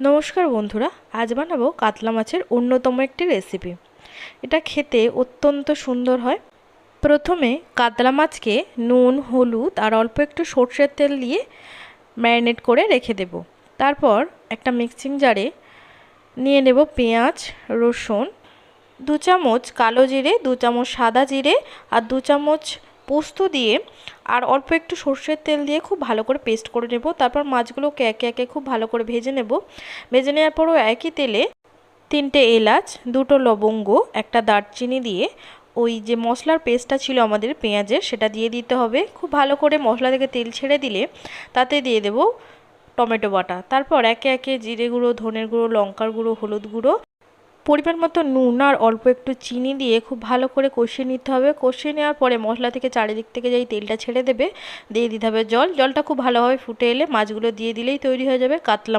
নমস্কার বন্ধুরা, আজ বানাবো কাতলা মাছের অন্যতম একটি রেসিপি। এটা খেতে অত্যন্ত সুন্দর হয়। প্রথমে কাতলা মাছকে নুন, হলুদ আর অল্প একটু সরষের তেল দিয়ে ম্যারিনেট করে রেখে দেব। তারপর একটা মিক্সিং জারে নিয়ে নেব পেঁয়াজ, রসুন, 2 চামচ কালো জিরে, 2 চামচ সাদা জিরে আর 2 চামচ পোস্ত দিয়ে আর অল্প একটু সরষের তেল দিয়ে খুব ভালো করে পেস্ট করে নেব। তারপর মাছগুলোকে একে একে খুব ভালো করে ভেজে নেব। ভেজে নেওয়ার পরও একই তেলে 3টে এলাচ, 2টো লবঙ্গ, একটা দারচিনি দিয়ে ওই যে মশলার পেস্টটা ছিল আমাদের পেঁয়াজের, সেটা দিয়ে দিতে হবে। খুব ভালো করে মশলা থেকে তেল ছেড়ে দিলে তাতে দিয়ে দেব টমেটো বাটা। তারপর একে একে জিরে গুঁড়ো, ধনের গুঁড়ো, লঙ্কার গুঁড়ো, হলুদ গুঁড়ো, পরিমাণ মতো নুন আর অল্প একটু চিনি দিয়ে খুব ভালো করে কষিয়ে নিতে হবে। কষিয়ে নেওয়ার পরে মশলা থেকে চারিদিক থেকে যেই তেলটা ছেড়ে দেবে, দিয়ে দিতে হবে জল। জলটা খুব ভালোভাবে ফুটে এলে মাছগুলো দিয়ে দিলেই তৈরি হয়ে যাবে কাতলা মাছ।